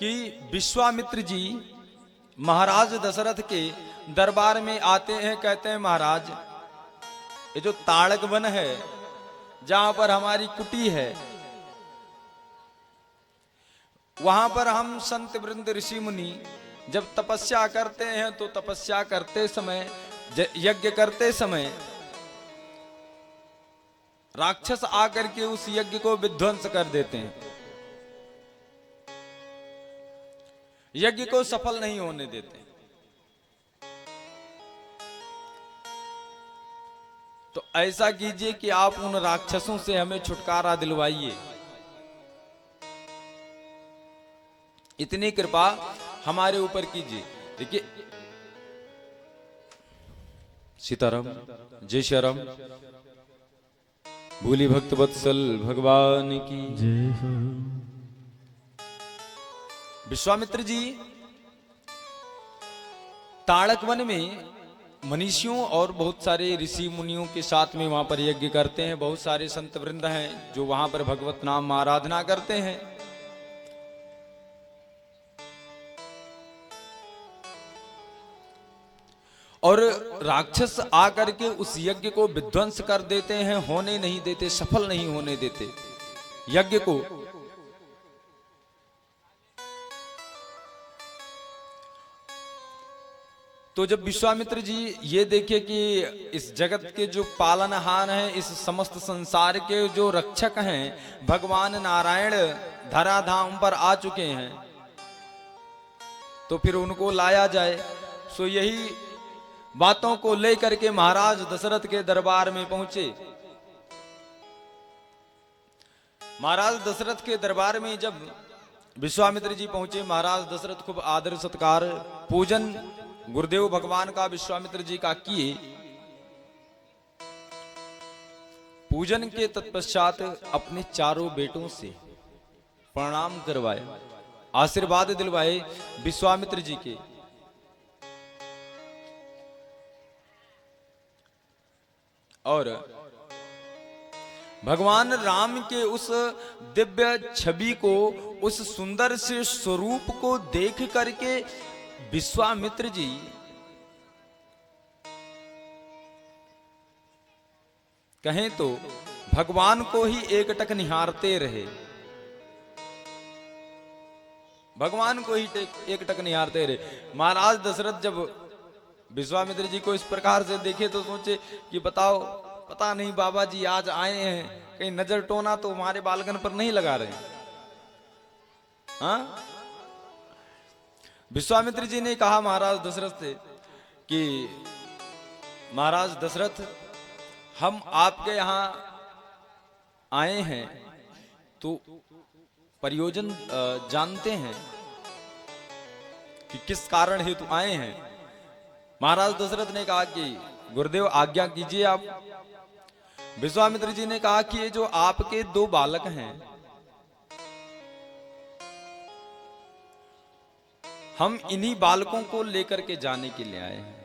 कि विश्वामित्र जी महाराज दशरथ के दरबार में आते हैं। कहते हैं महाराज, ये जो ताड़क वन है जहां पर हमारी कुटी है, वहां पर हम संत वृंद ऋषि मुनि जब तपस्या करते हैं तो तपस्या करते समय, यज्ञ करते समय राक्षस आकर के उस यज्ञ को विध्वंस कर देते हैं, यज्ञ को सफल नहीं होने देते। तो ऐसा कीजिए कि आप उन राक्षसों से हमें छुटकारा दिलवाइए, इतनी कृपा हमारे ऊपर कीजिए। देखिए, सीताराम, जय श्री राम, भूली भक्त वत्सल भगवान की जय। विश्वामित्र जी ताड़क वन में मनीषियों और बहुत सारे ऋषि मुनियों के साथ में वहां पर यज्ञ करते हैं। बहुत सारे संत वृंद हैं जो वहां पर भगवत नाम आराधना करते हैं। और राक्षस आकर के उस यज्ञ को विध्वंस कर देते हैं, होने नहीं देते, सफल नहीं होने देते यज्ञ को। तो जब विश्वामित्र जी ये देखे कि इस जगत के जो पालनहार हैं, इस समस्त संसार के जो रक्षक हैं, भगवान नारायण धराधाम पर आ चुके हैं, तो फिर उनको लाया जाए। सो यही बातों को लेकर के महाराज दशरथ के दरबार में पहुंचे। महाराज दशरथ के दरबार में जब विश्वामित्र जी पहुंचे, महाराज दशरथ खूब आदर सत्कार पूजन गुरुदेव भगवान का विश्वामित्र जी का किए। पूजन के तत्पश्चात अपने चारों बेटों से प्रणाम करवाए, आशीर्वाद दिलवाए विश्वामित्र जी के। और भगवान राम के उस दिव्य छवि को, उस सुंदर से स्वरूप को देख करके विश्वामित्र जी कहें तो भगवान को ही एकटक निहारते रहे, भगवान को ही एकटक निहारते रहे। महाराज दशरथ जब विश्वामित्र जी को इस प्रकार से देखे तो सोचे कि बताओ, पता नहीं बाबा जी आज आए हैं, कहीं नजर टोना तो हमारे बालगन पर नहीं लगा रहे। हाँ, विश्वामित्र जी ने कहा महाराज दशरथ से कि महाराज दशरथ, हम आपके यहां आए हैं तो प्रयोजन जानते हैं कि किस कारण हेतु आए हैं। महाराज दशरथ ने कहा कि गुरुदेव आज्ञा कीजिए आप। विश्वामित्र जी ने कहा कि ये जो आपके दो बालक हैं, हम इन्हीं बालकों को लेकर के जाने के लिए आए हैं।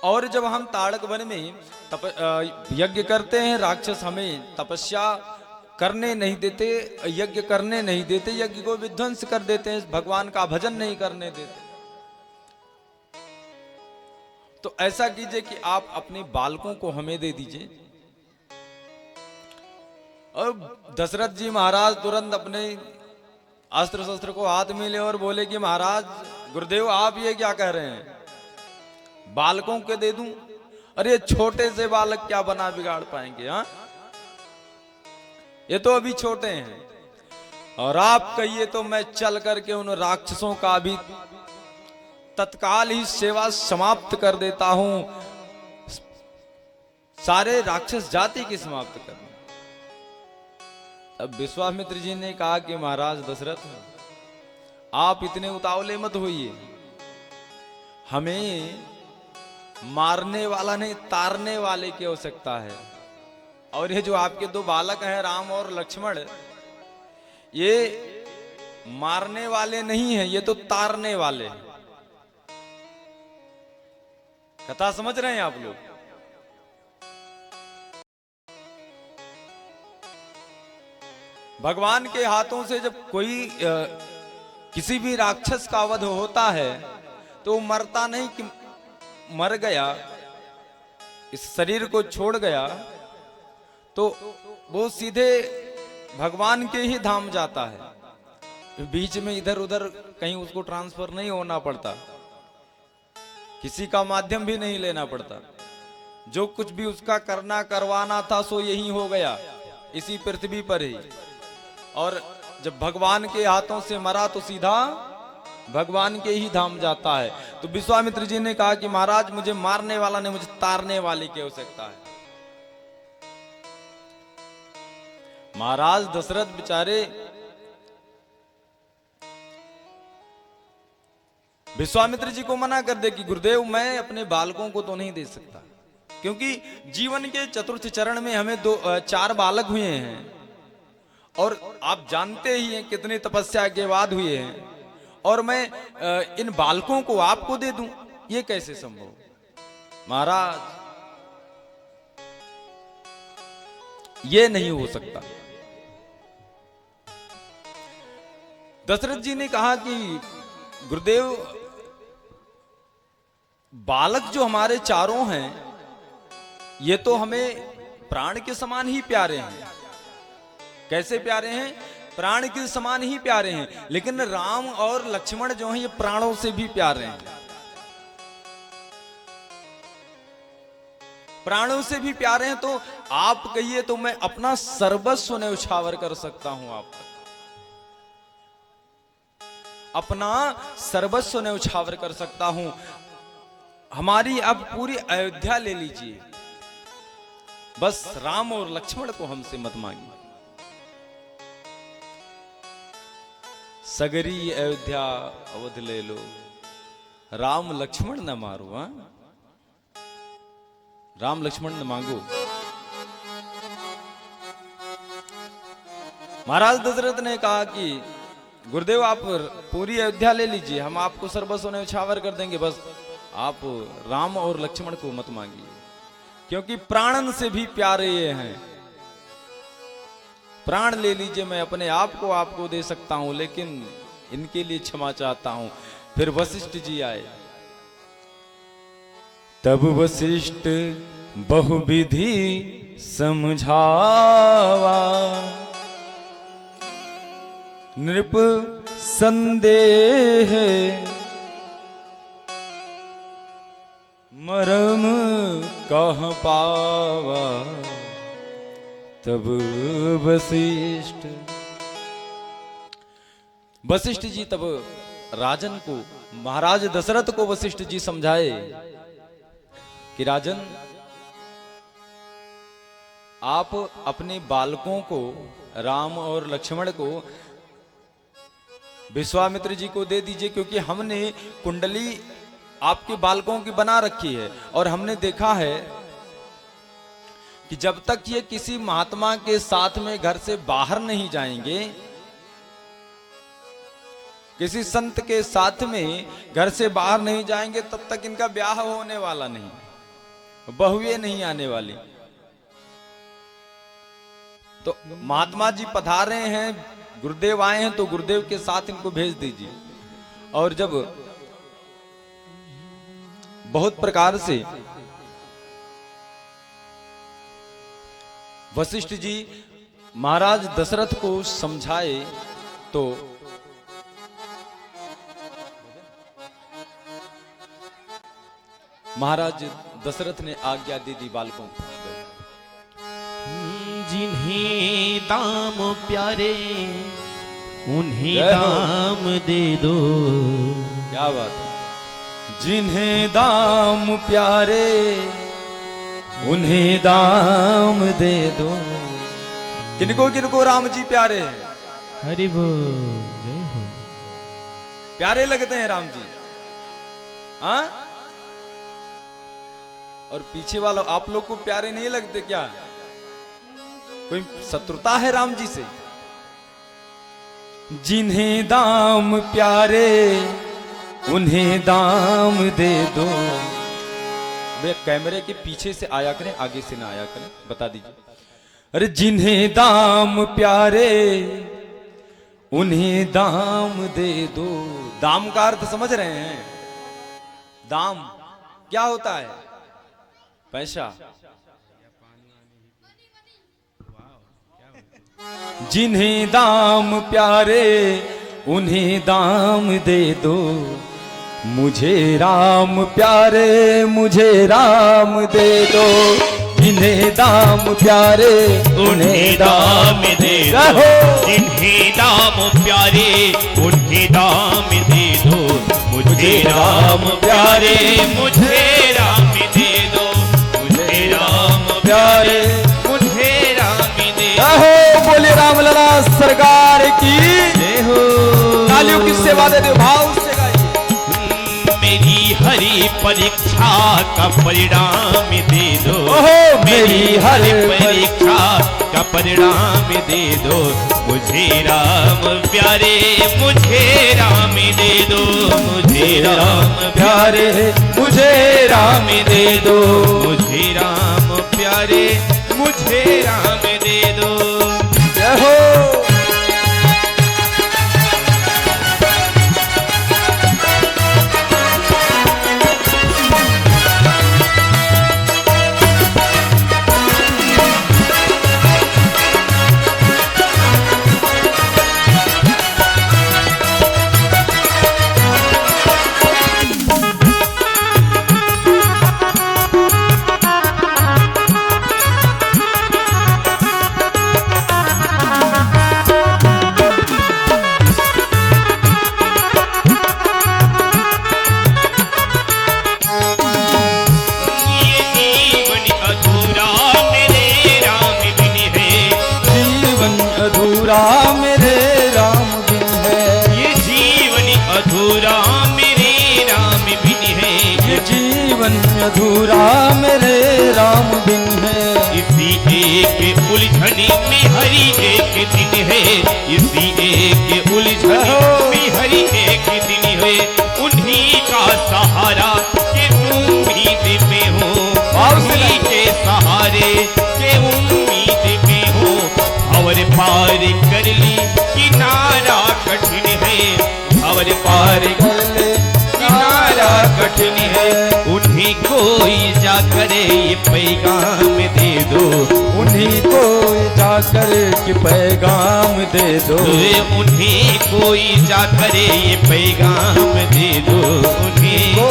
और जब हम ताड़क वन में यज्ञ करते हैं, राक्षस हमें तपस्या करने नहीं देते, यज्ञ करने नहीं देते, यज्ञ को विध्वंस कर देते हैं, भगवान का भजन नहीं करने देते। तो ऐसा कीजिए कि आप अपने बालकों को हमें दे दीजिए। और दशरथ जी महाराज तुरंत अपने अस्त्र शस्त्र को हाथ में ले और बोले कि महाराज गुरुदेव, आप ये क्या कह रहे हैं, बालकों के दे दूं? अरे छोटे से बालक क्या बना बिगाड़ पाएंगे? हाँ, ये तो अभी छोटे हैं। और आप कहिए तो मैं चल करके उन राक्षसों का भी तत्काल ही सेवा समाप्त कर देता हूं, सारे राक्षस जाति की समाप्त कर। अब विश्वामित्र जी ने कहा कि महाराज दशरथ, आप इतने उतावले मत होइए, हमें मारने वाला नहीं, तारने वाले की आवश्यकता है। और ये जो आपके दो बालक हैं राम और लक्ष्मण, ये मारने वाले नहीं हैं, ये तो तारने वाले हैं। कथा समझ रहे हैं आप लोग? भगवान के हाथों से जब कोई किसी भी राक्षस का वध होता है तो वो मरता नहीं कि मर गया, इस शरीर को छोड़ गया तो वो सीधे भगवान के ही धाम जाता है। बीच में इधर उधर कहीं उसको ट्रांसफर नहीं होना पड़ता, किसी का माध्यम भी नहीं लेना पड़ता। जो कुछ भी उसका करना करवाना था सो यही हो गया, इसी पृथ्वी पर ही। और जब भगवान के हाथों से मरा तो सीधा भगवान के ही धाम जाता है। तो विश्वामित्र जी ने कहा कि महाराज मुझे मारने वाला नहीं, मुझे तारने वाले की आवश्यकता है। महाराज दशरथ बेचारे विश्वामित्र जी को मना कर दे कि गुरुदेव मैं अपने बालकों को तो नहीं दे सकता, क्योंकि जीवन के चतुर्थ चरण में हमें 4 बालक हुए हैं और आप जानते ही हैं कितनी तपस्या के बाद हुए हैं, और मैं इन बालकों को आपको दे दूं, ये कैसे संभव? महाराज ये नहीं हो सकता। दशरथ जी ने कहा कि गुरुदेव बालक जो हमारे चारों हैं ये तो हमें प्राण के समान ही प्यारे हैं। कैसे प्यारे हैं? प्राण के समान ही प्यारे हैं, लेकिन राम और लक्ष्मण जो हैं ये प्राणों से भी प्यारे हैं, प्राणों से भी प्यारे हैं। तो आप कहिए तो मैं अपना सर्वस्व न्यौछावर कर सकता हूं, आप अपना सर्वस्व न्यौछावर कर सकता हूं। हमारी अब पूरी अयोध्या ले लीजिए, बस राम और लक्ष्मण को हमसे मत मांगिए। सगरी अयोध्या अवध ले लो, राम लक्ष्मण न मारो। हा? राम लक्ष्मण न मांगो। महाराज दशरथ ने कहा कि गुरुदेव आप पूरी अयोध्या ले लीजिए, हम आपको सर्वस्व न्यौछावर कर देंगे, बस आप राम और लक्ष्मण को मत मांगिए, क्योंकि प्राणन से भी प्यारे ये हैं। प्राण ले लीजिए, मैं अपने आप को आपको दे सकता हूं, लेकिन इनके लिए क्षमा चाहता हूं। फिर वशिष्ठ जी आए। तब वशिष्ठ बहुविधि समझावा, नृप संदेह मरम कह पावा। तब वशिष्ठ जी तब राजन को, महाराज दशरथ को वशिष्ठ जी समझाए कि राजन आप अपने बालकों को राम और लक्ष्मण को विश्वामित्र जी को दे दीजिए, क्योंकि हमने कुंडली आपके बालकों की बना रखी है और हमने देखा है कि जब तक ये किसी महात्मा के साथ में घर से बाहर नहीं जाएंगे, किसी संत के साथ में घर से बाहर नहीं जाएंगे, तब तक इनका ब्याह होने वाला नहीं, बहुएं नहीं आने वाली। तो महात्मा जी पधारे हैं, गुरुदेव आए हैं, तो गुरुदेव के साथ इनको भेज दीजिए। और जब बहुत प्रकार से वशिष्ठ जी महाराज दशरथ को समझाए तो महाराज दशरथ ने आज्ञा दे दी बालकों को। जिन्हें दाम प्यारे उन्हें दाम दे दो। क्या बात है। जिन्हें दाम प्यारे उन्हें दाम दे दो। किनको किनको राम जी प्यारे हैं? हरि बोल, जय हो। प्यारे लगते हैं राम जी, हाँ? और पीछे वालों आप लोग को प्यारे नहीं लगते क्या? कोई शत्रुता है राम जी से? जिन्हें दाम प्यारे उन्हें दाम दे दो। वे कैमरे के पीछे से आया करें, आगे से ना आया करें, बता दीजिए। अरे जिन्हें दाम प्यारे उन्हें दाम दे दो। दाम का अर्थ समझ रहे हैं? दाम क्या होता है? पैसा। जिन्हें दाम प्यारे उन्हें दाम दे दो, मुझे राम प्यारे मुझे राम दे दो। जिन्हें दाम प्यारे उन्हें दाम दे दो, जिन्हें दाम प्यारे उन्हें दाम दे दो। मुझे राम प्यारे मुझे राम दे दो। मुझे राम प्यारे मुझे राम दे दो। बोले राम लला सरकार की जय हो। तालियों की सेवा दे दो, भाव से गाइए। मेरी हरी परीक्षा का परिणाम दे दो। मेरी हरी परीक्षा का परिणाम दे दो। मुझे राम प्यारे मुझे राम दे दो। मुझे राम प्यारे मुझे राम दे दो। मुझे राम प्यारे मुझे राम दे दो। जय हो। अधूरा मेरे राम बिन है। इसी एक उलझन में हरी एक दिन है। इसी एक उलझन में हरी एक दिन है। उन्हीं का सहारा के उम्मीद में हो। उन्हीं के सहारे के उम्मीद में हो। भंवर पार कर ली किनारा कठिन है। भंवर पार कर ले किनारा कठिन है। उन्हीं कोई जाकर ये पैगाम दे दो। उन्हीं को जाकर के पैगाम दे दो। उन्हीं कोई जाकर ये पैगाम दे दो। उन्हीं को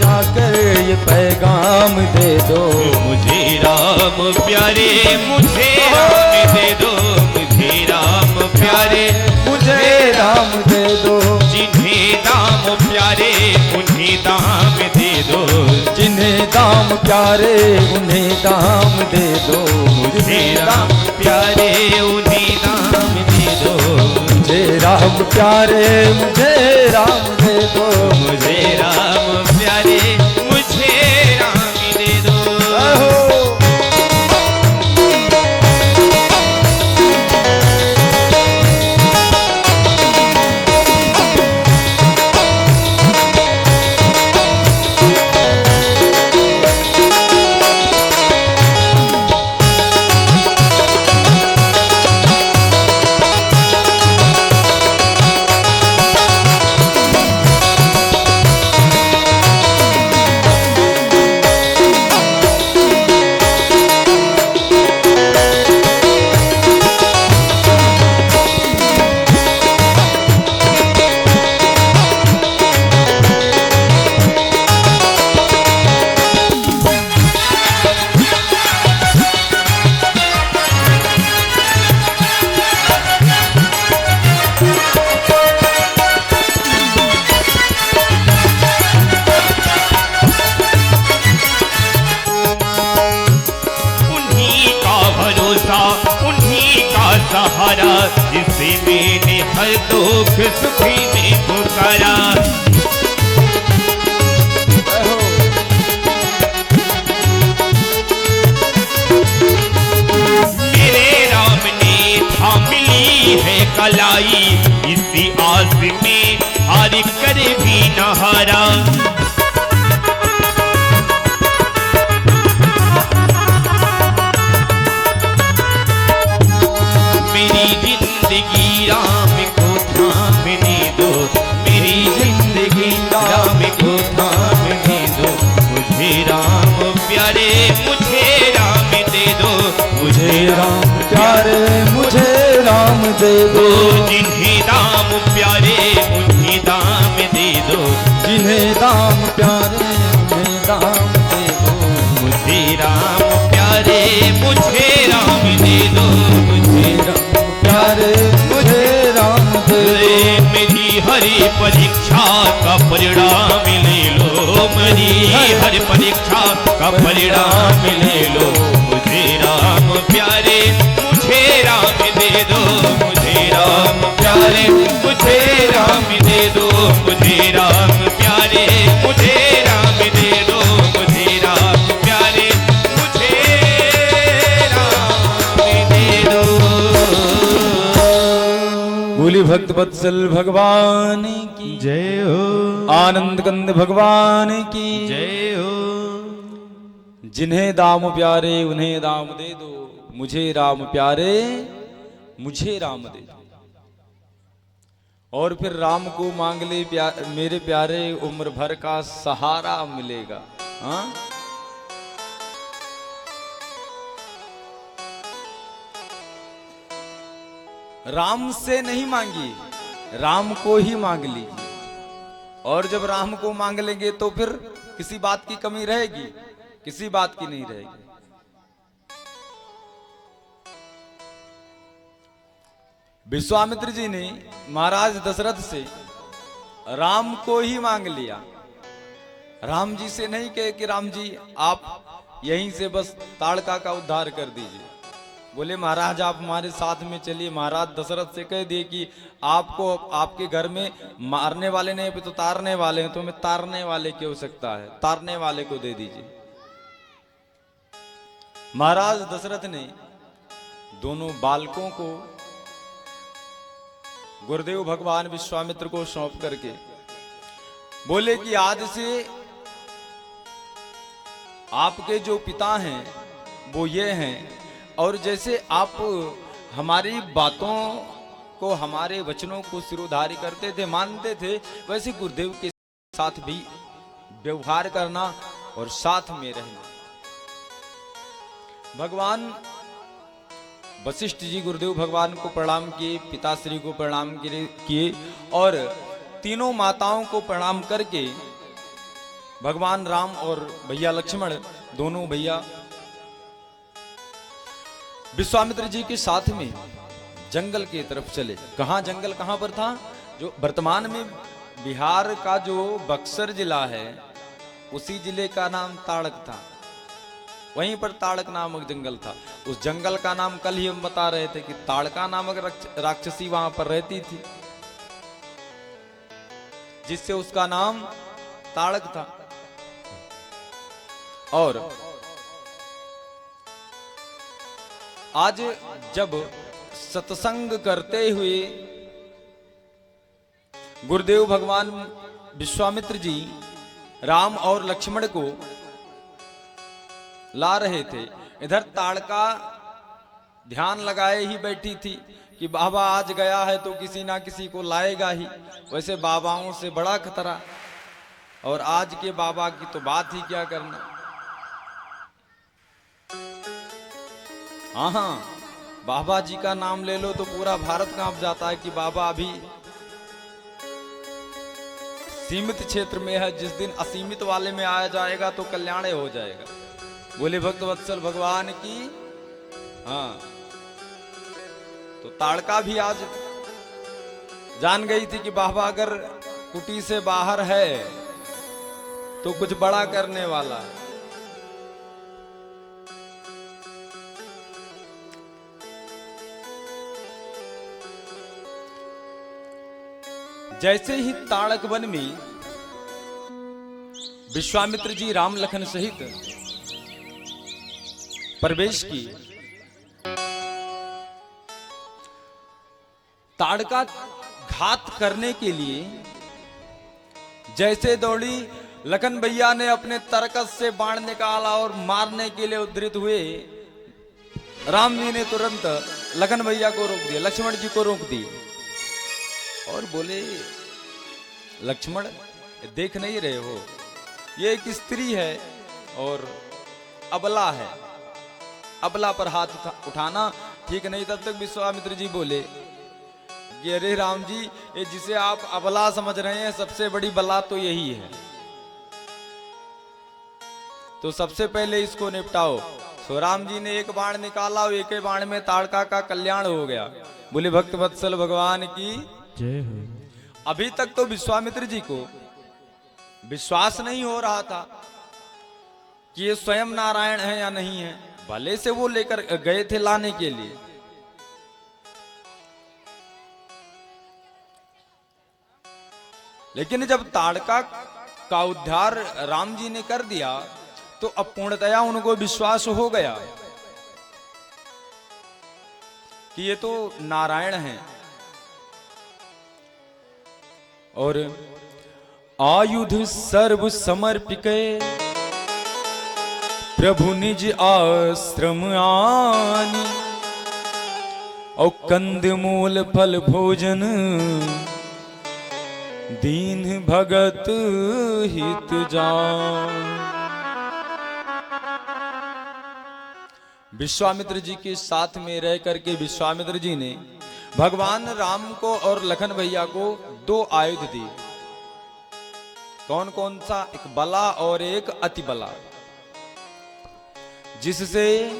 जाकर ये पैगाम दे दो। मुझे राम प्यारे मुझे राम दे दो। मुझे राम प्यारे मुझे राम दे दो। जिन्हें दाम प्यारे उन्हें दाम दे दो। जिन्हें दाम प्यारे उन्हें दाम दे दो। मुझे राम प्यारे उन्हें दाम दे दो। मुझे राम प्यारे मुझे राम दे दो। मुझे राम प्यारे मुझे राम दे दो। सहारा जिसे मैंने हर दुख सुखी में पुकारा। मेरे राम ने थाम ली है कलाई। इसी आस में हार कर भी न हारा। हरी परीक्षा का परिणाम ले लो, मेरी हर परीक्षा का परिणाम ले लो। मुझे राम प्यारे, मुझे राम दे दो, मुझे राम प्यारे, मुझे राम दे दो, मुझे राम प्यारे, मुझे राम दे दो, मुझे राम प्यारे, मुझे राम दे दो। बोली भक्त वत्सल भगवान की जय हो, आनंद कंद भगवान की जय हो। जिन्हें दाम प्यारे उन्हें दाम दे दो, मुझे राम प्यारे मुझे राम दे दो। और फिर राम को मांग ले मेरे प्यारे, उम्र भर का सहारा मिलेगा। हाँ, राम से नहीं मांगिए, राम को ही मांग लीजिए। और जब राम को मांग लेंगे तो फिर किसी बात की कमी रहेगी? किसी बात की नहीं रहेगी। विश्वामित्र जी ने महाराज दशरथ से राम को ही मांग लिया, राम जी से नहीं कहे कि राम जी आप यहीं से बस ताड़का का उद्धार कर दीजिए। बोले महाराज आप हमारे साथ में चलिए। महाराज दशरथ से कह दिए कि आपको आपके घर में मारने वाले नहीं तो तारने वाले हैं, तो हमें तारने वाले की आवश्यकता है, तारने वाले को दे दीजिए। महाराज दशरथ ने दोनों बालकों को गुरुदेव भगवान विश्वामित्र को सौंप करके बोले कि आज से आपके जो पिता हैं वो ये हैं, और जैसे आप हमारी बातों को, हमारे वचनों को सिरोधार्य करते थे, मानते थे, वैसे गुरुदेव के साथ भी व्यवहार करना और साथ में रहना। भगवान वशिष्ठ जी गुरुदेव भगवान को प्रणाम किए, पिताश्री को प्रणाम किए और तीनों माताओं को प्रणाम करके भगवान राम और भैया लक्ष्मण दोनों भैया विश्वामित्र जी के साथ में जंगल की तरफ चले। कहाँ जंगल कहाँ पर था? जो वर्तमान में बिहार का जो बक्सर जिला है उसी जिले का नाम ताड़क था। वहीं पर ताड़क नामक जंगल था। उस जंगल का नाम कल ही हम बता रहे थे कि ताड़का नामक राक्षसी वहां पर रहती थी, जिससे उसका नाम ताड़क था। और आज जब सत्संग करते हुए गुरुदेव भगवान विश्वामित्र जी राम और लक्ष्मण को ला रहे थे, इधर ताड़का ध्यान लगाए ही बैठी थी कि बाबा आज गया है तो किसी ना किसी को लाएगा ही। वैसे बाबाओं से बड़ा खतरा, और आज के बाबा की तो बात ही क्या करना। हाँ, बाबा जी का नाम ले लो तो पूरा भारत कांप जाता है कि बाबा अभी सीमित क्षेत्र में है, जिस दिन असीमित वाले में आया जाएगा तो कल्याण हो जाएगा। बोले भक्त वत्सल भगवान की। हाँ, तो ताड़का भी आज जान गई थी कि बाबा अगर कुटी से बाहर है तो कुछ बड़ा करने वाला है। जैसे ही ताड़क वन में विश्वामित्र जी राम लखन सहित प्रवेश की, ताड़का घात करने के लिए जैसे दौड़ी, लखन भैया ने अपने तरकस से बाण निकाला और मारने के लिए उद्धृत हुए। राम जी ने तुरंत लखन भैया को रोक दिया, लक्ष्मण जी को रोक दिया और बोले लक्ष्मण देख नहीं रहे हो, ये एक स्त्री है और अबला है, अबला पर हाथ उठाना ठीक नहीं। तब तक विश्वामित्र जी बोले कि अरे राम जी, ये जिसे आप अबला समझ रहे हैं सबसे बड़ी बला तो यही है, तो सबसे पहले इसको निपटाओ। सो राम जी ने एक बाण निकाला, एक बाण में ताड़का का कल्याण हो गया। बोले भक्त वत्सल भगवान की जय हो। अभी तक तो विश्वामित्र जी को विश्वास नहीं हो रहा था कि ये स्वयं नारायण है या नहीं है। भले से वो लेकर गए थे लाने के लिए, लेकिन जब ताड़का का उद्धार राम जी ने कर दिया तो अब पूर्णतया उनको विश्वास हो गया कि ये तो नारायण हैं। और आयुध सर्व समर्पिके प्रभु निज आश्रम आनी, और कंद मूल फल भोजन दीन भगत हित जान। विश्वामित्र जी के साथ में रह करके विश्वामित्र जी ने भगवान राम को और लखन भैया को 2 आयुध दिए। कौन कौन सा? एक बला और एक अति बला, जिससे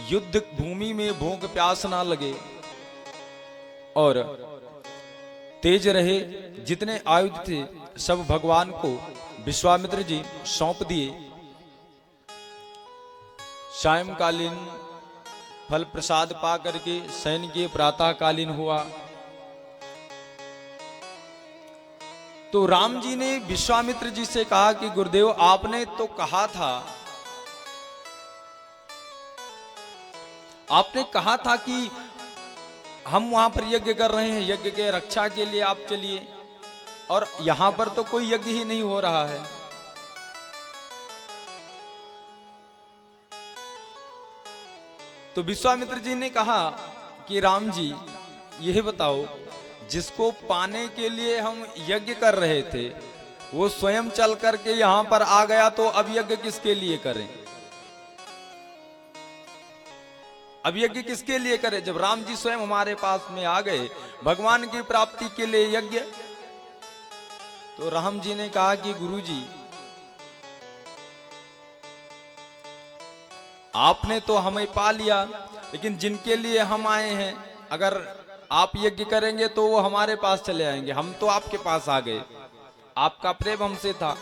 युद्ध भूमि में भूख प्यास ना लगे और तेज रहे। जितने आयुध थे सब भगवान को विश्वामित्र जी सौंप दिए। सायंकालीन फल प्रसाद पा करके सैन्य के प्रातःकालीन हुआ तो राम जी ने विश्वामित्र जी से कहा कि गुरुदेव, आपने तो कहा था कि हम वहां पर यज्ञ कर रहे हैं, यज्ञ के रक्षा के लिए आप चलिए, और यहां पर तो कोई यज्ञ ही नहीं हो रहा है। तो विश्वामित्र जी ने कहा कि राम जी, यह बताओ, जिसको पाने के लिए हम यज्ञ कर रहे थे वो स्वयं चल करके यहां पर आ गया, तो अब यज्ञ किसके लिए करें? अब यज्ञ किसके लिए करें जब राम जी स्वयं हमारे पास में आ गए भगवान की प्राप्ति के लिए यज्ञ? तो राम जी ने कहा कि गुरुजी, आपने तो हमें पा लिया, लेकिन जिनके लिए हम आए हैं, अगर आप यज्ञ करेंगे तो वो हमारे पास चले आएंगे। हम तो आपके पास आ गए, आपका प्रेम हमसे था,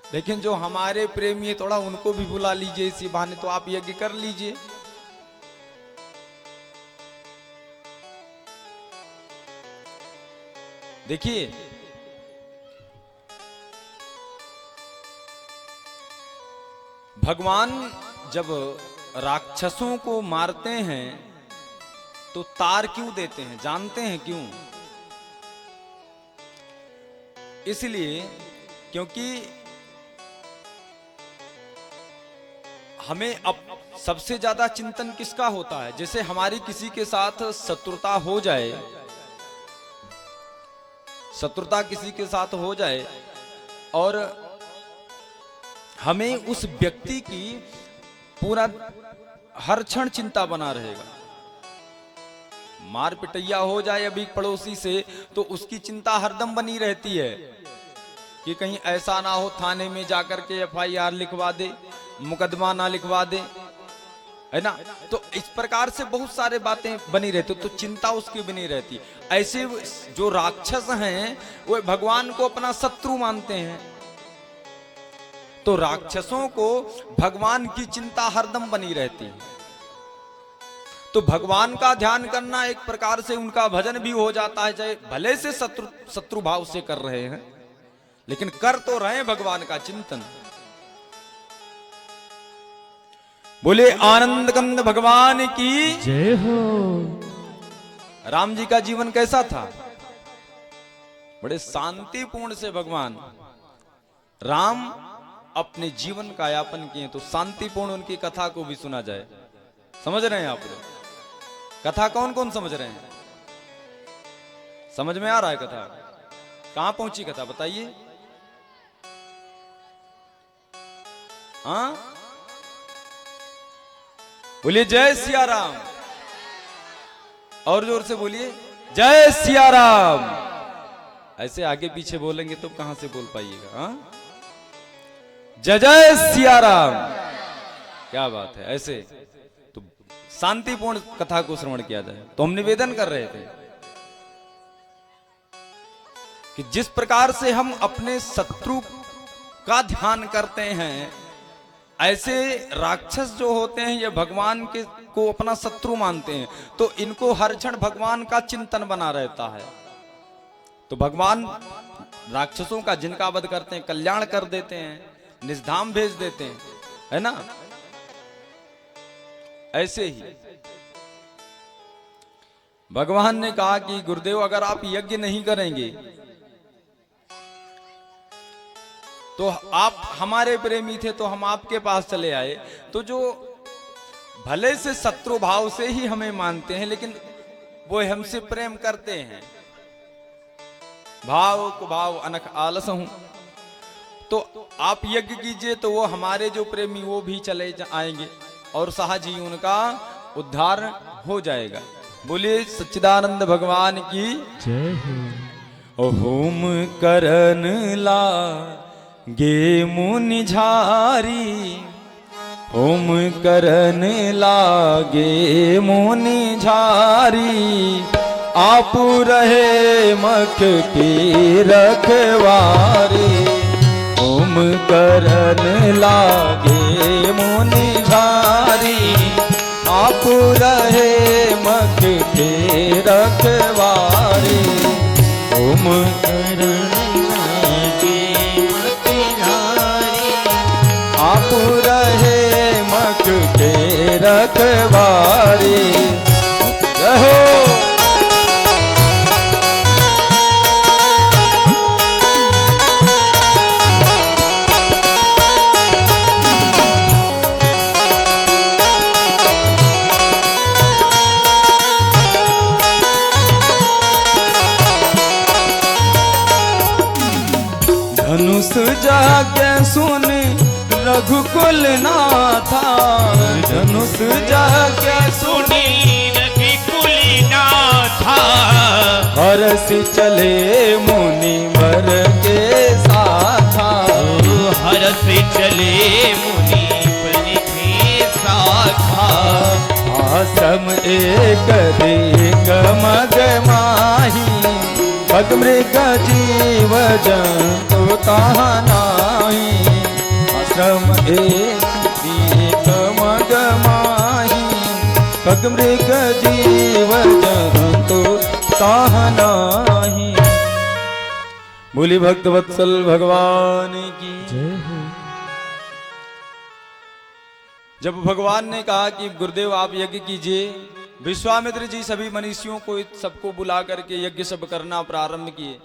लेकिन जो हमारे प्रेमी है थोड़ा उनको भी बुला लीजिए इसी बहाने, तो आप यज्ञ कर लीजिए। देखिए, भगवान जब राक्षसों को मारते हैं तो तार क्यों देते हैं? जानते हैं क्यों? इसलिए क्योंकि हमें अब सबसे ज्यादा चिंतन किसका होता है? जैसे हमारी किसी के साथ शत्रुता हो जाए, शत्रुता किसी के साथ हो जाए और हमें उस व्यक्ति की पूरा हर क्षण चिंता बना रहेगा। मार पिटैया हो जाए अभी पड़ोसी से तो उसकी चिंता हरदम बनी रहती है कि कहीं ऐसा ना हो थाने में जाकर के FIR लिखवा दे, मुकदमा ना लिखवा दे, है ना। तो इस प्रकार से बहुत सारे बातें बनी रहती, तो चिंता उसकी बनी रहती। ऐसे जो राक्षस हैं वो भगवान को अपना शत्रु मानते हैं, तो राक्षसों को भगवान की चिंता हरदम बनी रहती है। तो भगवान का ध्यान करना एक प्रकार से उनका भजन भी हो जाता है, चाहे भले से शत्रु भाव से कर रहे हैं, लेकिन कर तो रहे हैं भगवान का चिंतन। बोले आनंद कंद भगवान की जय हो। राम जी का जीवन कैसा था? बड़े शांतिपूर्ण से भगवान राम अपने जीवन का यापन किए, तो शांतिपूर्ण उनकी कथा को भी सुना जाए। समझ रहे हैं आप लोग? कथा कौन कौन समझ रहे हैं? समझ में आ रहा है कथा? कहां पहुंची कथा बताइए। हाँ, बोलिए जय सिया राम, और जोर से बोलिए जय सिया राम। ऐसे आगे पीछे बोलेंगे तो कहां से बोल पाइएगा? हाँ, जय जय सिया राम, क्या बात है। ऐसे तो शांतिपूर्ण कथा को श्रवण किया जाए। तो हम निवेदन कर रहे थे कि जिस प्रकार से हम अपने शत्रु का ध्यान करते हैं, ऐसे राक्षस जो होते हैं ये भगवान के को अपना शत्रु मानते हैं, तो इनको हर क्षण भगवान का चिंतन बना रहता है। तो भगवान राक्षसों का जिनका वध करते हैं कल्याण कर देते हैं, निजधाम भेज देते हैं, है ना। ऐसे ही भगवान ने कहा कि गुरुदेव अगर आप यज्ञ नहीं करेंगे तो आप हमारे प्रेमी थे तो हम आपके पास चले आए। तो जो भले से शत्रु भाव से ही हमें मानते हैं लेकिन वो हमसे प्रेम करते हैं, भाव को भाव अनख आलस हूं, तो आप यज्ञ कीजिए तो वो हमारे जो प्रेमी वो भी चले आएंगे और सहज ही उनका उद्धार हो जाएगा। बोलिए सच्चिदानंद भगवान की जय हो। होम करन ला गे मुनि झारी, होम करन लागे मुनि झारी, आप रहे मख की रखवारी। होम करन लागे मुनि झारी, आप रहे मख की रखवारी। होम करन आप रहे मख के रखवारी। रहो धनुष जाके सुन रघुकुल नाथा, धनुष जाके सुनी रघुकुल नाथा, हरस चले मुनि वर के साथा। हरस चले मुनि वर के साथा, आश्रम एक देख मग माही, पग मृग जीव जंतु ताहा नाही। आश्रम एक मग माही, पग मृग जीव जंतु ताहा नाही। बोली भक्त वत्सल भगवान की जय हो। जब भगवान ने कहा कि गुरुदेव आप यज्ञ कीजिए, विश्वामित्र जी सभी मनीषियों को सबको बुला करके यज्ञ सब करना प्रारंभ किए।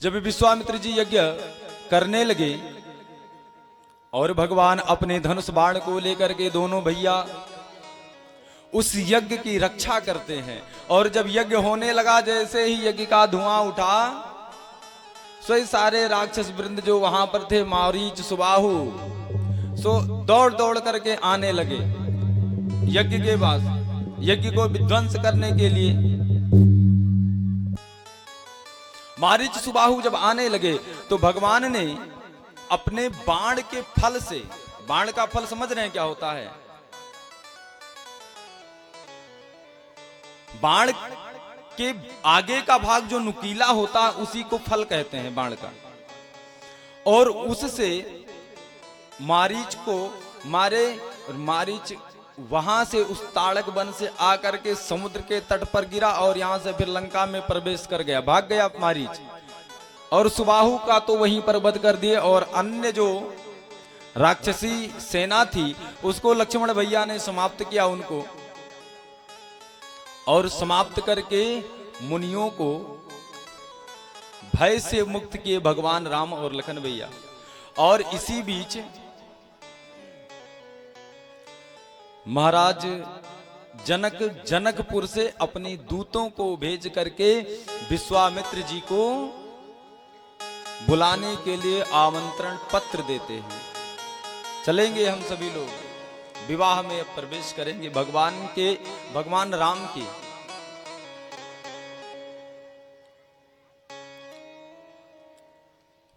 जब विश्वामित्र जी यज्ञ करने लगे और भगवान अपने धनुष बाण को लेकर के दोनों भैया उस यज्ञ की रक्षा करते हैं। और जब यज्ञ होने लगा, जैसे ही यज्ञ का धुआं उठा, सो सारे राक्षस वृंद जो वहां पर थे, मारीच सुबाहु, सो दौड़ दौड़ करके आने लगे यज्ञ के पास, यज्ञ को विध्वंस करने के लिए। मारीच सुबाहु जब आने लगे तो भगवान ने अपने बाण के फल से, बाण का फल समझ रहे हैं क्या होता है? बाण के आगे का भाग जो नुकीला होता है उसी को फल कहते हैं बाण का। और उससे मारीच को मारे, और मारीच वहां से उस ताड़क वन से आकर के समुद्र के तट पर गिरा और यहां से फिर लंका में प्रवेश कर गया, भाग गया मारीच। और सुबाहु का तो वहीं पर वध कर दिए, और अन्य जो राक्षसी सेना थी उसको लक्ष्मण भैया ने समाप्त किया उनको, और समाप्त करके मुनियों को भय से मुक्त किए भगवान राम और लखन भैया। और इसी बीच महाराज जनक जनकपुर से अपनी दूतों को भेज करके विश्वामित्र जी को बुलाने के लिए आमंत्रण पत्र देते हैं। चलेंगे हम सभी लोग, विवाह में प्रवेश करेंगे भगवान राम के।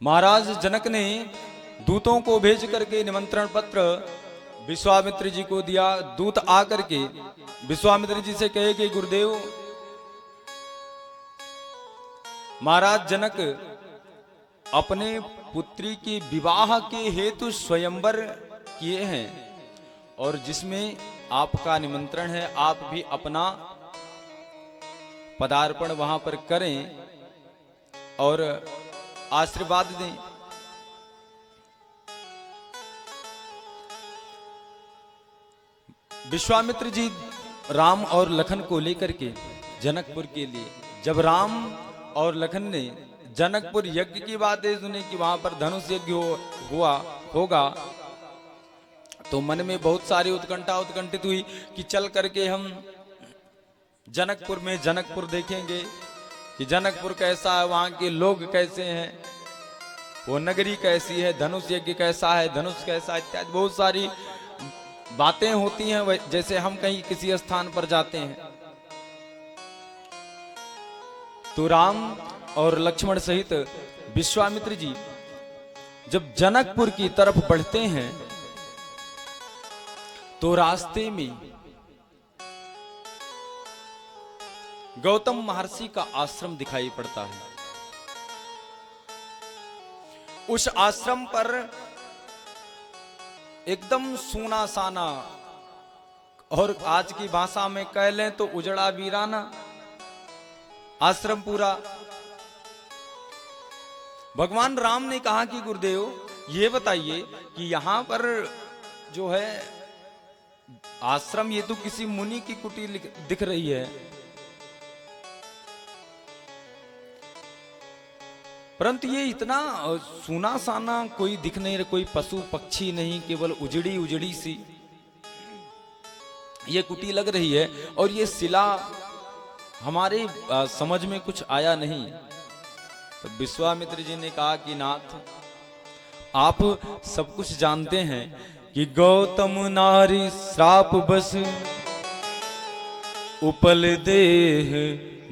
महाराज जनक ने दूतों को भेज करके निमंत्रण पत्र विश्वामित्र जी को दिया। दूत आकर के विश्वामित्र जी से कहे कि गुरुदेव महाराज जनक अपने पुत्री के विवाह के हेतु स्वयंवर किए हैं और जिसमें आपका निमंत्रण है, आप भी अपना पदार्पण वहां पर करें और आशीर्वाद दें। विश्वामित्र जी राम और लखन को लेकर के जनकपुर के लिए, जब राम और लखन ने जनकपुर यज्ञ की बातें सुनी कि वहां पर धनुष यज्ञ होगा, तो मन में बहुत सारी उत्कंठित हुई कि चल करके हम जनकपुर में जनकपुर देखेंगे कि जनकपुर कैसा है, वहां के लोग कैसे हैं, वो नगरी कैसी है, धनुष यज्ञ कैसा है, धनुष कैसा, इत्यादि बहुत सारी बातें होती हैं जैसे हम कहीं किसी स्थान पर जाते हैं। तो राम और लक्ष्मण सहित विश्वामित्र जी जब जनकपुर की तरफ बढ़ते हैं तो रास्ते में गौतम महर्षि का आश्रम दिखाई पड़ता है। उस आश्रम पर एकदम सूना साना और आज की भाषा में कह लें तो उजड़ा वीराना आश्रम पूरा। भगवान राम ने कहा कि गुरुदेव ये बताइए कि यहां पर जो है आश्रम, ये तो किसी मुनि की कुटी दिख रही है, परंतु ये इतना सूना साना कोई दिख नहीं रहा, कोई पशु पक्षी नहीं, केवल उजड़ी उजड़ी सी ये कुटी लग रही है और ये शिला हमारे समझ में कुछ आया नहीं। तो विश्वामित्र जी ने कहा कि नाथ आप सब कुछ जानते हैं कि गौतम नारी श्राप बस उपल देह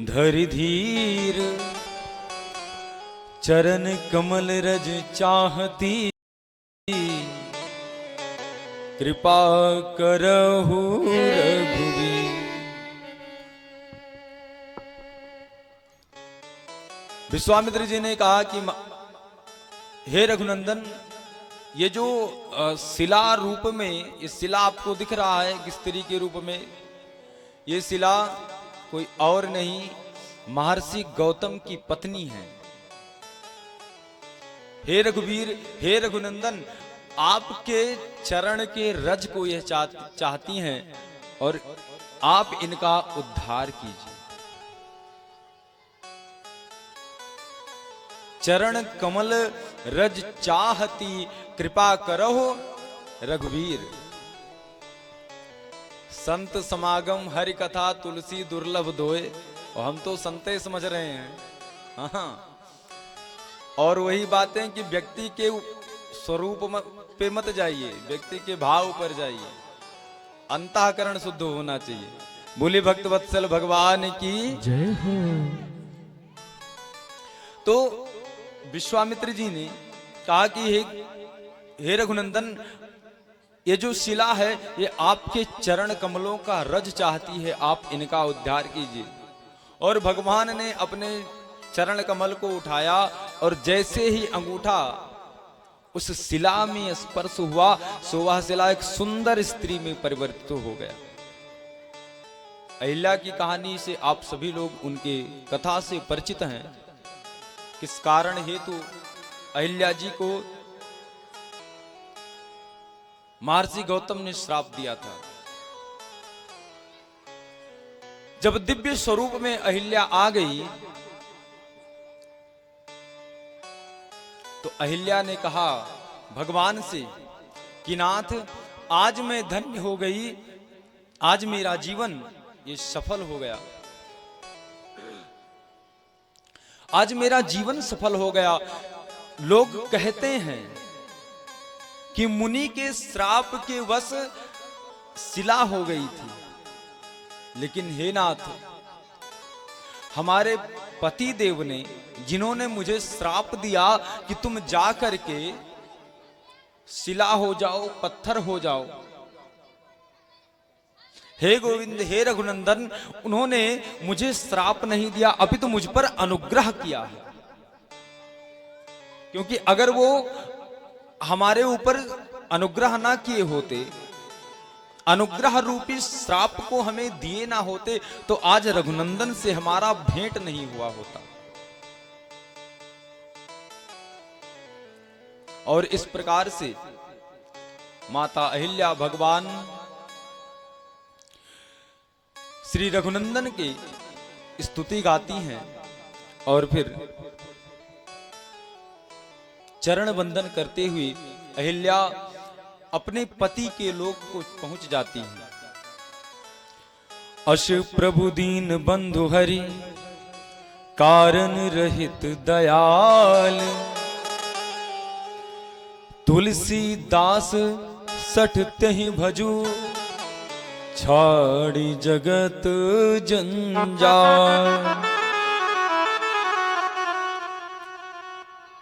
धरि धीर, चरण कमल रज चाहती कृपा करहु रघुवीर। विश्वामित्र जी ने कहा कि हे रघुनंदन, ये जो शिला रूप में, ये शिला आपको दिख रहा है कि स्त्री के रूप में, ये शिला कोई और नहीं महर्षि गौतम की पत्नी है। हे रघुवीर, हे रघुनंदन, आपके चरण के रज को यह चाहती हैं और आप इनका उद्धार कीजिए। चरण कमल रज चाहती कृपा करहो रघुवीर। संत समागम हरि कथा तुलसी दुर्लभ दोए, और हम तो संते समझ रहे हैं। हाँ, और वही बातें कि व्यक्ति के स्वरूप पे मत जाइए, व्यक्ति के भाव पर जाइए, अंतःकरण शुद्ध होना चाहिए। बोले भक्त वत्सल भगवान की जय हो। तो विश्वामित्र जी ने कहा कि हे रघुनंदन, ये जो शिला है ये आपके चरण कमलों का रज चाहती है, आप इनका उद्धार कीजिए। और भगवान ने अपने चरण कमल को उठाया और जैसे ही अंगूठा उस शिला में स्पर्श हुआ, सो वह शिला एक सुंदर स्त्री में परिवर्तित हो गया। अहिल्या की कहानी से आप सभी लोग उनके कथा से परिचित हैं। किस कारण हेतु अहिल्या जी को महर्षि गौतम ने श्राप दिया था। जब दिव्य स्वरूप में अहिल्या आ गई तो अहिल्या ने कहा भगवान से कि नाथ, आज मैं धन्य हो गई, आज मेरा जीवन ये सफल हो गया, आज मेरा जीवन सफल हो गया। लोग कहते हैं कि मुनि के श्राप के वश शिला हो गई थी, लेकिन हे नाथ, हमारे पति देव ने, जिन्होंने मुझे श्राप दिया कि तुम जा करके शिला हो जाओ, पत्थर हो जाओ, हे गोविंद, हे रघुनंदन, उन्होंने मुझे श्राप नहीं दिया, अपितु मुझ पर अनुग्रह किया है। क्योंकि अगर वो हमारे ऊपर अनुग्रह ना किए होते, अनुग्रह रूपी श्राप को हमें दिए ना होते, तो आज रघुनंदन से हमारा भेंट नहीं हुआ होता। और इस प्रकार से माता अहिल्या भगवान श्री रघुनंदन की स्तुति गाती हैं और फिर चरण वंदन करते हुए अहिल्या अपने पति के लोक को पहुंच जाती हैं। अश प्रभु दीन बंधु हरि, कारण रहित दयाल, तुलसीदास सठ ही भजू, छाड़ी जगत जंजाल।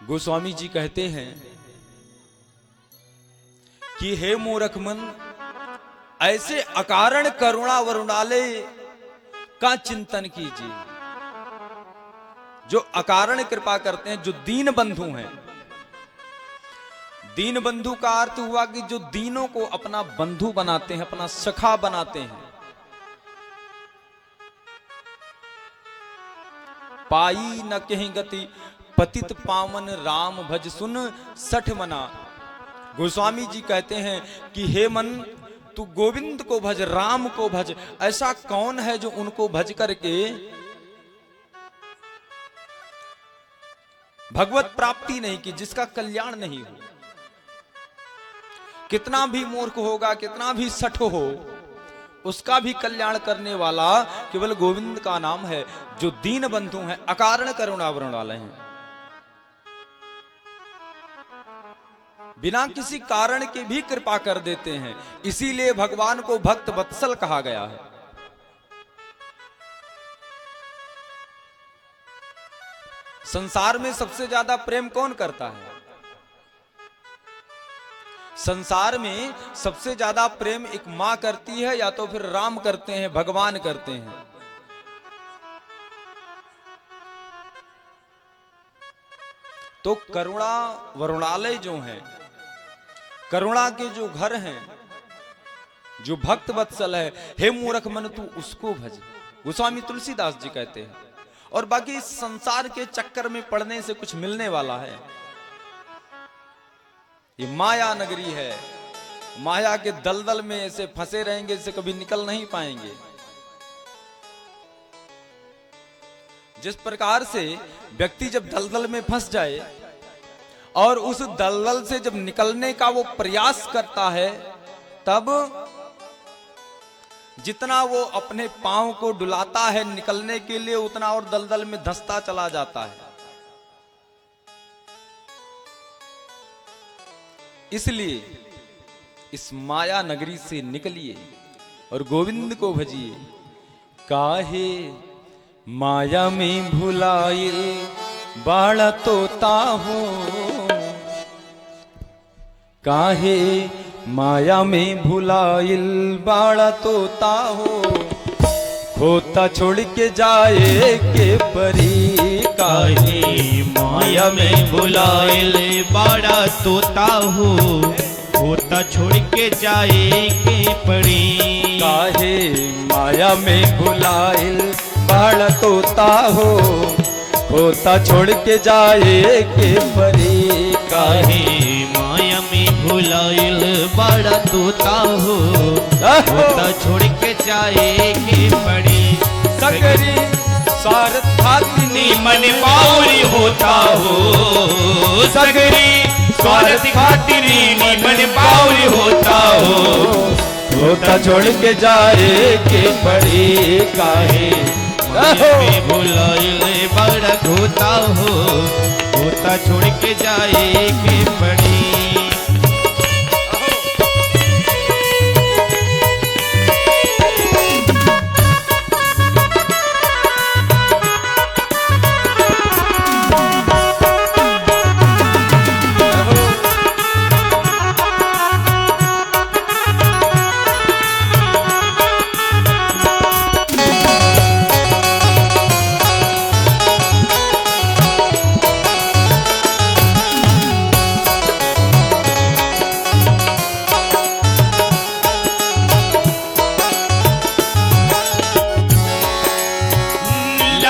गोस्वामी जी कहते हैं कि हे मूर्ख मन, ऐसे अकारण करुणा वरुणालय का चिंतन कीजिए, जो अकारण कृपा करते हैं, जो दीन बंधु हैं। दीन बंधु का अर्थ हुआ कि जो दीनों को अपना बंधु बनाते हैं, अपना सखा बनाते हैं। पाई न कहीं गति पतित पावन राम भज सुन सठ मना। गोस्वामी जी कहते हैं कि हे मन, तू गोविंद को भज, राम को भज। ऐसा कौन है जो उनको भज करके भगवत प्राप्ति नहीं की, जिसका कल्याण नहीं हो। कितना भी मूर्ख होगा, कितना भी सठ हो, उसका भी कल्याण करने वाला केवल गोविंद का नाम है, जो दीन बंधु हैं, अकारण करुणा वरुणालय हैं। बिना किसी कारण के भी कृपा कर देते हैं, इसीलिए भगवान को भक्त वत्सल कहा गया है। संसार में सबसे ज्यादा प्रेम कौन करता है? संसार में सबसे ज्यादा प्रेम एक मां करती है, या तो फिर राम करते हैं, भगवान करते हैं। तो करुणा वरुणालय जो है, करुणा के जो घर हैं, जो भक्त वत्सल है, हे मूर्ख मन तू उसको भज। गोस्वामी तुलसीदास जी कहते हैं। और बाकी इस संसार के चक्कर में पड़ने से कुछ मिलने वाला है? ये माया नगरी है, माया के दलदल में ऐसे फंसे रहेंगे, इससे कभी निकल नहीं पाएंगे। जिस प्रकार से व्यक्ति जब दलदल में फंस जाए और उस दलदल से जब निकलने का वो प्रयास करता है, तब जितना वो अपने पांव को डुलाता है निकलने के लिए, उतना और दलदल में धंसता चला जाता है। इसलिए इस माया नगरी से निकलिए और गोविंद को भजिए। काहे माया में भुलाए बाड़ा तोता हो, काहे माया में भुलाइल बाड़ा तोता हो, खोता छोड़ के जाए के परी। काहे माया में भुलाइल बाड़ा तोता हो, खोता छोड़ के जाए के परी। काहे माया में भुलाइल बाड़ा तोता हो, खोता छोड़ के जाए के परी। काहे माया में भुलाइल बाड़ा तोता हो, खोता छोड़ के जाए के परी। सगरी स्वार्थातिनी मन बाउरी होता हो, सगरी स्वार्थ खातिरी मन बाउरी होता हो, खोता छोड़ के जाए के परी। काहे में भुलाइल बड़ा खोता हो, खोता छोड़ के जाए के पड़ी।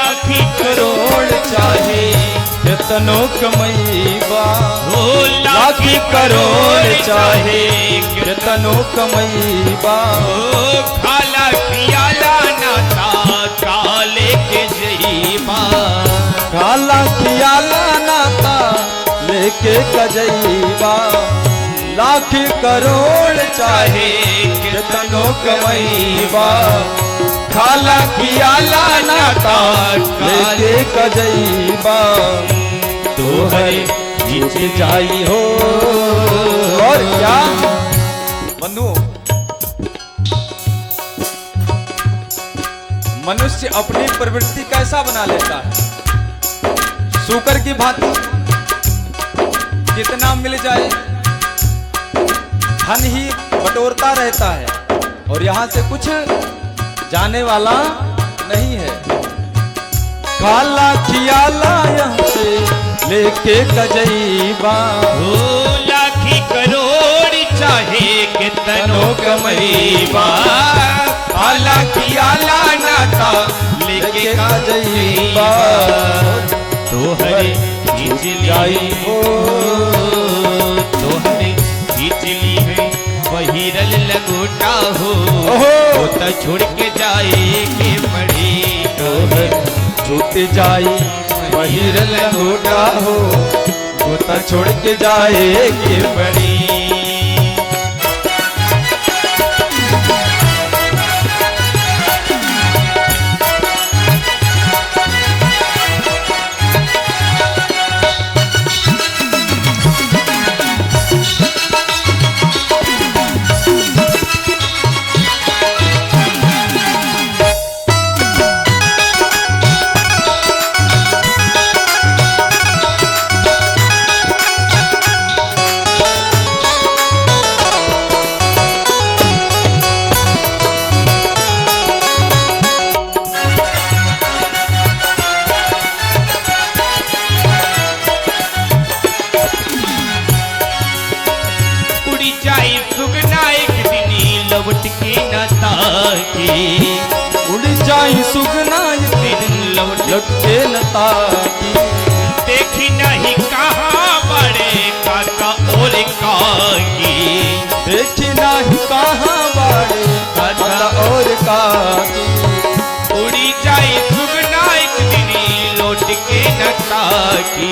लाखी करोड़ चाहे कितनो कमैबा हो लाखी करोड़ चाहे कितनो कमैबा ओ खाला पियाला नाता काले के जईबा काला खियाला नाता लेके कजैबा लाखी करोड़ चाहे कितनो कमैबा खाला खियाला नाता लेके कजैबा तोहरे जीत जाई हो। और क्या बंधुओं, मनुष्य अपनी प्रवृत्ति कैसा बना लेता है, सूकर की भांति कितना मिल जाए धन ही बटोरता रहता है और यहाँ से कुछ जाने वाला नहीं है। खाला खियाला यहाँ से लेके कजैबा हो लाखी करोड़ चाहे कितनो कमैबा खाला खियाला नाता लेके कजैबा तोहरे खींच जाई हो। तोहरे खींच ली है बहिरल लगोटा हो तो छोड़ के जाए के पड़ी तोहरे छूट जाई बहिरल घोटा हो गोता छोड़ के जाए के पड़ी। लौट के न ताके उड़ जाई सुगना दिन लौट के न ताकी देखी नहीं कहाँ बड़े काका और काकी देखी नहीं कहाँ बड़े काका और काकी उड़ी जाई सुगना एक दिन लौट के न ताकी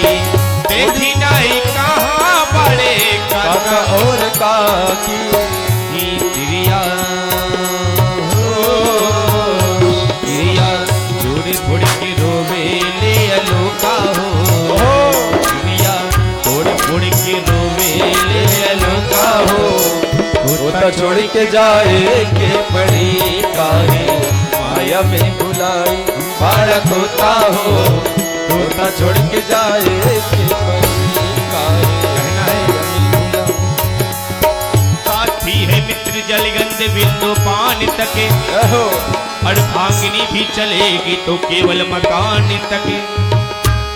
देखी नहीं कहाँ बड़े काका और काकी प्रिया जोड़े थोड़ के रोवे ले अलोका हो प्रिया थोड़ थोड़ के रोवे ले अलोका हो छोड़ के जाए के पड़ी काहे माया में बुलाई बाड़ा खोता हो तोता छोड़ के जाए के पड़ी काहे कहना है है मित्र जलगंध बिंदु पान तके अर्धांगिनी भी चलेगी तो केवल मकान तके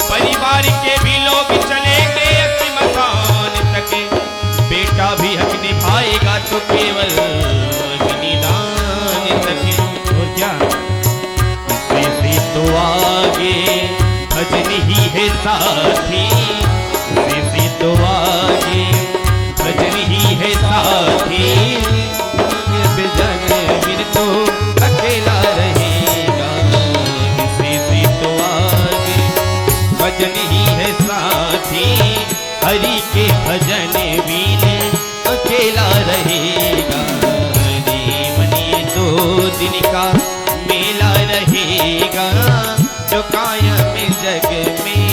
परिवार के भी लोग चलेंगे मकान तके बेटा भी हक निभाएगा तो केवल निदान तके। और क्या से तो आगे भजन ही है साथी से तो आगे भजन ही है साथी बिजन बिन तो अकेला रहेगा इसे तो आगे भजन ही है साथी हरि के भजन बिन अकेला रहेगा जीवन ये 2 दिन का मेला रहेगा जो कायम जग में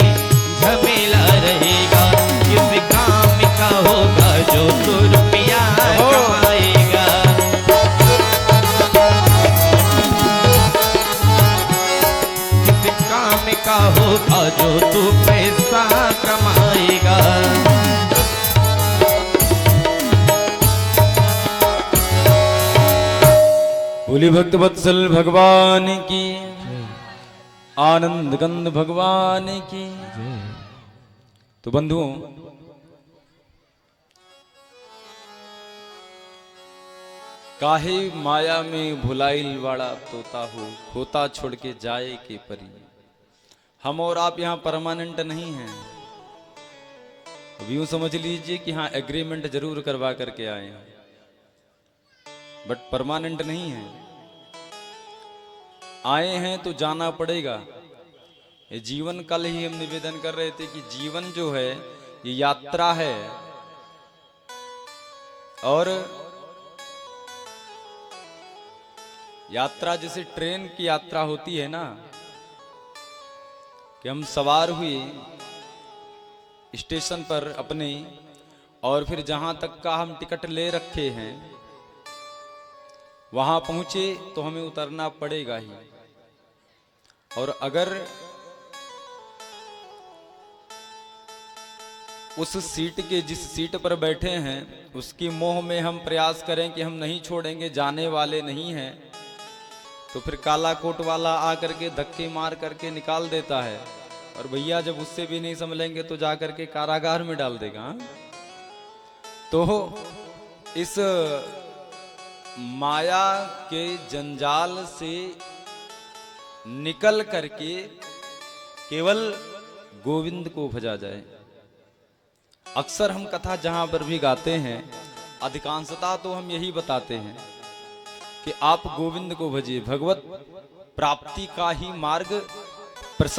झमेला रहेगा किस काम का होगा जो तो रुपया कमाएगा किस काम का होगा जो तू पैसा कमाएगा। बोली भक्त वत्सल भगवान की आनंद गंध भगवान की। तो बंधुओं काहे माया में भुलाइल वाड़ा तोता हो खोता छोड़ के जाए के परी हम और आप यहाँ परमानेंट नहीं हैं। अब यूं समझ लीजिए कि हाँ एग्रीमेंट जरूर करवा करके आए हैं, बट परमानेंट नहीं है। आए हैं तो जाना पड़ेगा। ये जीवन, कल ही हम निवेदन कर रहे थे कि जीवन जो है ये यात्रा है, और यात्रा जैसे ट्रेन की यात्रा होती है ना, कि हम सवार हुए स्टेशन पर अपने, और फिर जहां तक का हम टिकट ले रखे हैं वहां पहुंचे तो हमें उतरना पड़ेगा ही। और अगर उस सीट के, जिस सीट पर बैठे हैं उसकी मोह में हम प्रयास करें कि हम नहीं छोड़ेंगे, जाने वाले नहीं हैं, तो फिर काला कोट वाला आकर के धक्के मार करके निकाल देता है, और भैया जब उससे भी नहीं संभलेंगे तो जा करके कारागार में डाल देगा। हाँ? तो इस माया के जंजाल से निकल करके केवल गोविंद को भजा जाए। अक्सर हम कथा जहां पर भी गाते हैं, अधिकांशतः तो हम यही बताते हैं कि आप गोविंद को भजिए, भगवत प्राप्ति का ही मार्ग प्रशस्त